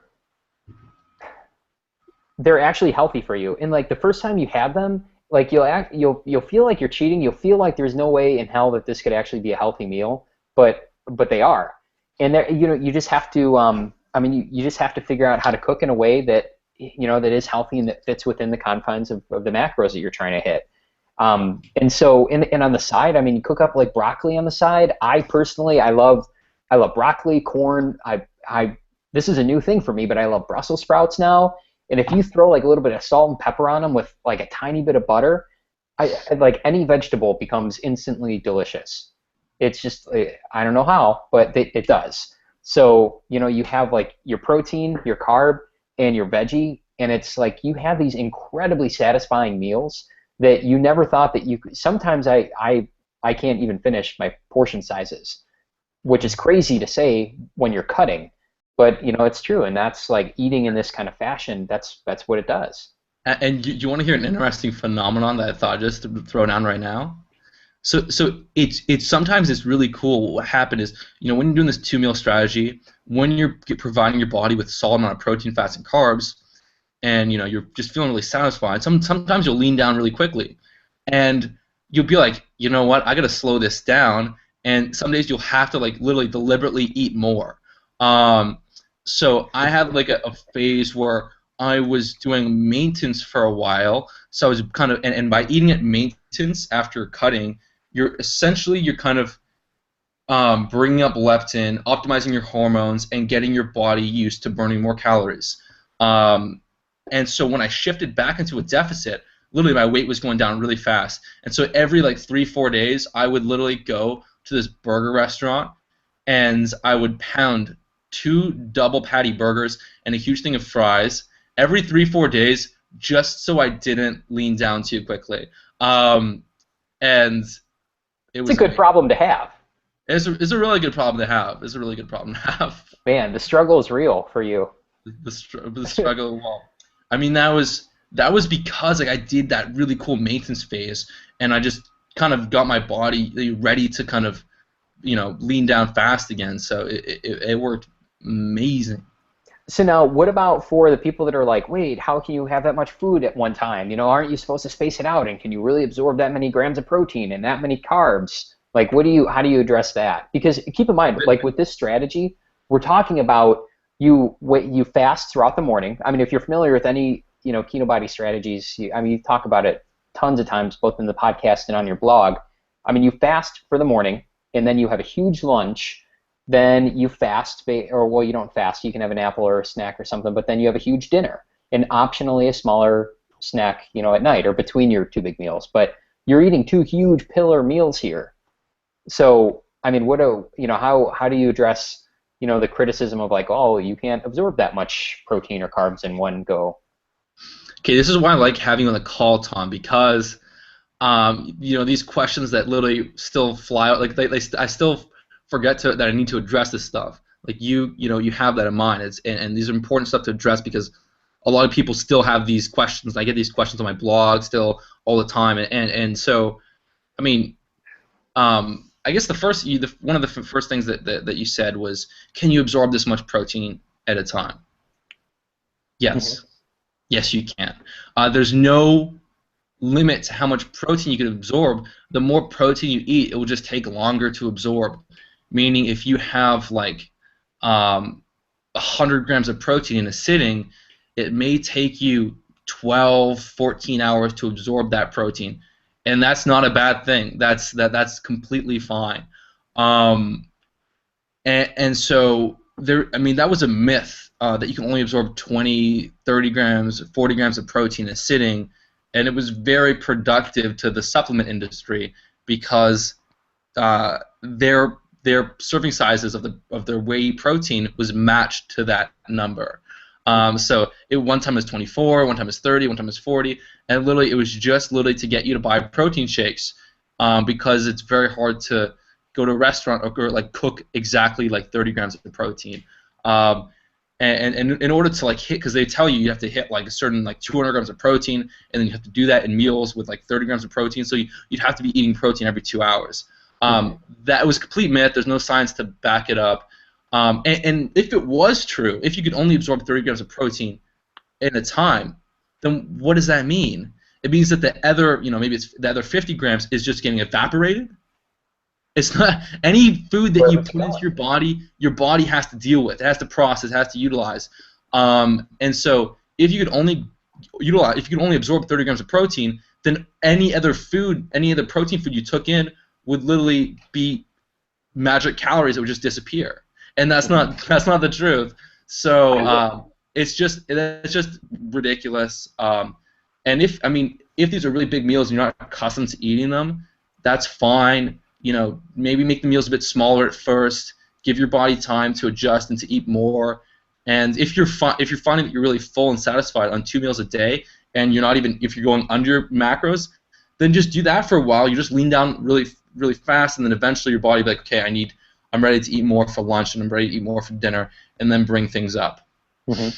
actually healthy for you. And like the first time you have them, like you'll feel like you're cheating. You'll feel like there's no way in hell that this could actually be a healthy meal, but they are. And you just have to I mean you just have to figure out how to cook in a way that that is healthy and that fits within the confines of the macros that you're trying to hit. And on the side, I mean, you cook up like broccoli on the side. I personally, I love broccoli, corn. I this is a new thing for me, but I love Brussels sprouts now. And if you throw like a little bit of salt and pepper on them with like a tiny bit of butter, like any vegetable becomes instantly delicious. It's just I don't know how, but it does. So you have like your protein, your carb, and your veggie, and it's like you have these incredibly satisfying meals that you never thought that you could. Sometimes I can't even finish my portion sizes, which is crazy to say when you're cutting, but it's true, and that's like eating in this kind of fashion. That's what it does. And you want to hear an interesting phenomenon that I thought just to throw down right now? So it's sometimes it's really cool. What happened is, when you're doing this 2 meal strategy, when you're providing your body with a solid amount of protein, fats, and carbs, and you're just feeling really satisfied. Sometimes you'll lean down really quickly, and you'll be like, you know what, I gotta slow this down. And some days you'll have to like literally deliberately eat more. So I had like a phase where I was doing maintenance for a while. So I was kind of and by eating at maintenance after cutting, you're kind of bringing up leptin, optimizing your hormones, and getting your body used to burning more calories. Um, and so when I shifted back into a deficit, literally my weight was going down really fast. And so every like 3-4 days, I would literally go to this burger restaurant and I would pound 2 double patty burgers and a huge thing of fries every 3-4 days just so I didn't lean down too quickly. And it It's a was good amazing. problem to have. It's a really good problem to have. It's a really good problem to have. Man, the struggle is real for you. The struggle. Well, I mean that was because like I did that really cool maintenance phase, and I just kind of got my body ready to kind of lean down fast again. So it worked amazing. So now, what about for the people that are like, wait, how can you have that much food at one time? Aren't you supposed to space it out? And can you really absorb that many grams of protein and that many carbs? Like, how do you address that? Because keep in mind, like with this strategy, we're talking about you fast throughout the morning. I mean, if you're familiar with any, Kinobody strategies, I mean, you talk about it tons of times, both in the podcast and on your blog. I mean, you fast for the morning, and then you have a huge lunch. Then you fast, or well, you don't fast. You can have an apple or a snack or something, but then you have a huge dinner, and optionally a smaller snack, at night or between your two big meals. But you're eating two huge pillar meals here. So, I mean, how do you address, the criticism of like, oh, you can't absorb that much protein or carbs in one go? Okay, this is why I like having you on the call, Tom, because these questions that literally still fly out, like I still forget that I need to address this stuff. Like you have that in mind. And these are important stuff to address because a lot of people still have these questions. I get these questions on my blog still all the time, and so I mean, I guess one of the first things that you said was, can you absorb this much protein at a time? Hmm. Yes, yes, you can. There's no limit to how much protein you can absorb. The more protein you eat, it will just take longer to absorb. Meaning, if you have like 100 grams of protein in a sitting, it may take you 12, 14 hours to absorb that protein, and that's not a bad thing. That's completely fine. Um, and so there, I mean, that was a myth that you can only absorb 20, 30 grams, 40 grams of protein in a sitting, and it was very productive to the supplement industry because their serving sizes of their whey protein was matched to that number. So one time it was 24, one time it was 30, one time it was 40, and literally it was just literally to get you to buy protein shakes, because it's very hard to go to a restaurant or like cook exactly like 30 grams of protein. Um, and in order to like hit, because they tell you you have to hit like a certain like 200 grams of protein, and then you have to do that in meals with like 30 grams of protein. So you'd have to be eating protein every 2 hours. Mhm. That was a complete myth. There's no science to back it up. And if it was true, if you could only absorb 30 grams of protein in a time, then what does that mean? It means that the other, maybe it's the other 50 grams is just getting evaporated. It's not any food that you Wherever it's put into going. your body has to deal with. It has to process, has to utilize. And so if you could only utilize, if you could only absorb 30 grams of protein, then any other food, any other protein food you took in would literally be magic calories that would just disappear. And Mhm. that's not the truth. So I get. it's just ridiculous. And if these are really big meals and you're not accustomed to eating them, that's fine. Maybe make the meals a bit smaller at first. Give your body time to adjust and to eat more. And if you're finding that you're really full and satisfied on 2 meals a day, and if you're going under your macros, then just do that for a while. You just lean down really really fast, and then eventually your body will be like, okay, I'm ready to eat more for lunch, and I'm ready to eat more for dinner, and then bring things up. Hmm.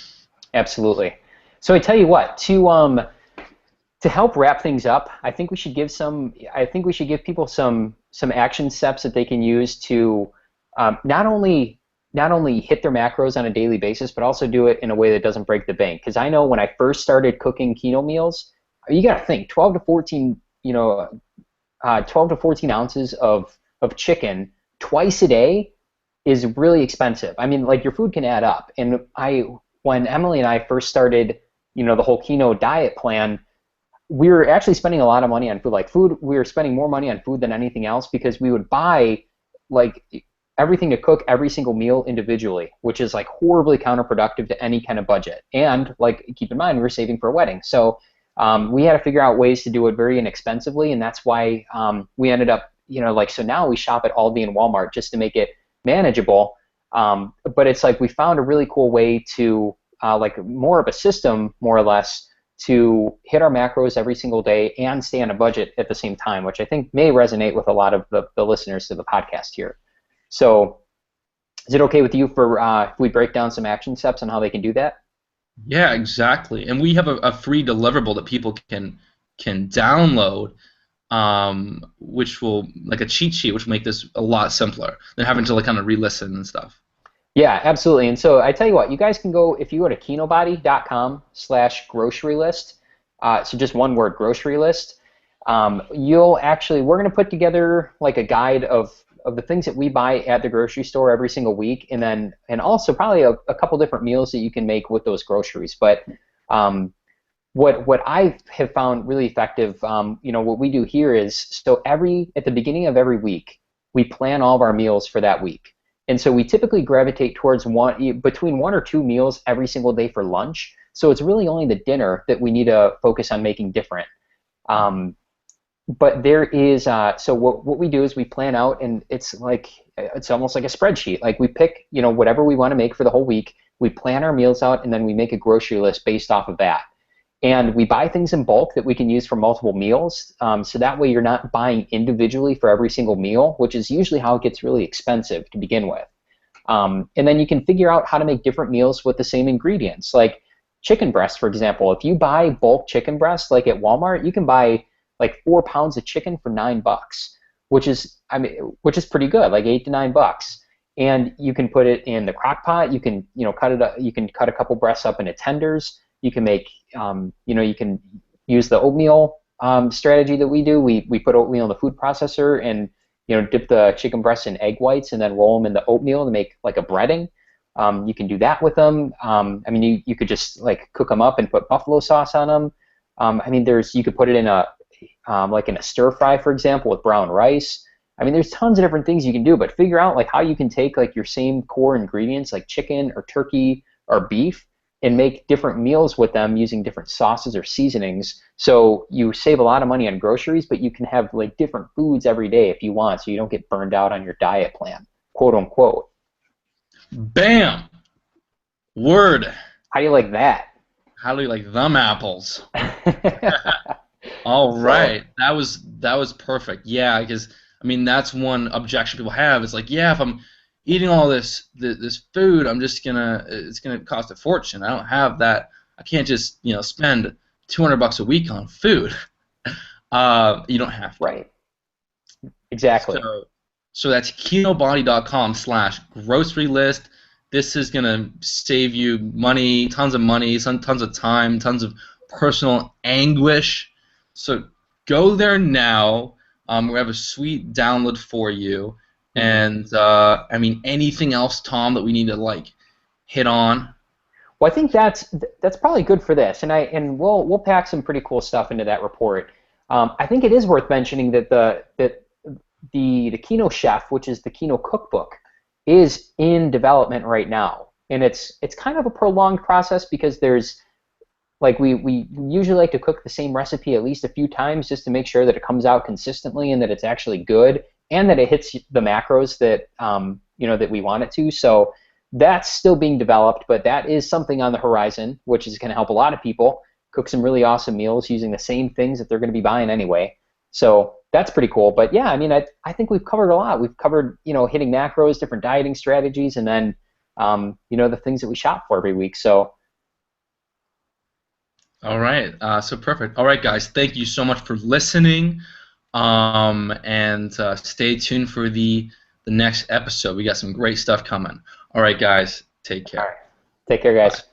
Absolutely. So I tell you what, to help wrap things up, I think we should give some. I think we should give people some action steps that they can use to not only hit their macros on a daily basis, but also do it in a way that doesn't break the bank. Because I know when I first started cooking keto meals, you got to think 12 to 14, 12 to 14 ounces of chicken twice a day is really expensive. I mean, like your food can add up. And when Emily and I first started, the whole keto diet plan, we were actually spending a lot of money on food. Like food, we were spending more money on food than anything else because we would buy like everything to cook every single meal individually, which is like horribly counterproductive to any kind of budget. And like keep in mind, we were saving for a wedding, so we had to figure out ways to do it very inexpensively, and that's why we ended up, so now we shop at Aldi and Walmart just to make it manageable. But it's like we found a really cool way to like more of a system, more or less, to hit our macros every single day and stay on a budget at the same time, which I think may resonate with a lot of the listeners to the podcast here. So, is it okay with you for if we break down some action steps on how they can do that? Yeah, exactly. And we have a free deliverable that people can download, which will like a cheat sheet, which will make this a lot simpler than having to like kind of re-listen and stuff. Yeah, absolutely. And so I tell you what, you guys can go if you go to kinobody.com/grocery list. So just one word, grocery list. We're going to put together like a guide of the things that we buy at the grocery store every single week, and also probably a couple different meals that you can make with those groceries. But what I have found really effective, what we do here is so at the beginning of every week, we plan all of our meals for that week. And so we typically gravitate towards between one or two meals every single day for lunch. So it's really only the dinner that we need to focus on making different. Um, but there is so what we do is we plan out, and it's almost like a spreadsheet. Like we pick whatever we want to make for the whole week. We plan our meals out, and then we make a grocery list based off of that. And we buy things in bulk that we can use for multiple meals. So that way you're not buying individually for every single meal, which is usually how it gets really expensive to begin with. And then you can figure out how to make different meals with the same ingredients. Like chicken breast, for example. If you buy bulk chicken breast, like at Walmart, you can buy like 4 pounds of chicken for $9, which is pretty good, like $8 to $9. And you can put it in the crock pot. You can cut it up, you can cut a couple breasts up into tenders. You can make, you can use the oatmeal strategy that we do. We put oatmeal in the food processor and, dip the chicken breasts in egg whites and then roll them in the oatmeal to make like a breading. You can do that with them. You could just like cook them up and put buffalo sauce on them. You could put it in in a stir fry, for example, with brown rice. There's tons of different things you can do, but figure out like how you can take like your same core ingredients like chicken or turkey or beef and make different meals with them using different sauces or seasonings. So you save a lot of money on groceries, but you can have like different foods every day if you want, so you don't get burned out on your diet plan, quote unquote. Bam! Word. How do you like that? How do you like them apples? All So, right, that was perfect. Yeah, because I mean that's one objection people have. It's like, yeah, if I'm eating all this food, I'm just gonna it's gonna cost a fortune. I don't have that. I can't just spend $200 a week on food. You don't have to. right, exactly. So so that's kinobody.com/grocery list. This is gonna save you money, tons of time, tons of personal anguish. So go there now. We have a sweet download for you. Hmm. And I mean, anything else, Tom, that we need to like hit on? Well, I think that's probably good for this, and we'll pack some pretty cool stuff into that report. I think it is worth mentioning that the Kino Chef, which is the Kino cookbook, is in development right now, and it's kind of a prolonged process because there's like we usually like to cook the same recipe at least a few times just to make sure that it comes out consistently and that it's actually good and that it hits the macros that that we want it to. So that's still being developed, but that is something on the horizon, which is going to help a lot of people cook some really awesome meals using the same things that they're going to be buying anyway. So that's pretty cool. But yeah, I mean, I think we've covered a lot. We've covered hitting macros, different dieting strategies, and then the things that we shop for every week. So All right, so perfect. All right, guys, thank you so much for listening. And stay tuned for the next episode. We got some great stuff coming. All right, guys, take all care. right, take care, Bye. guys.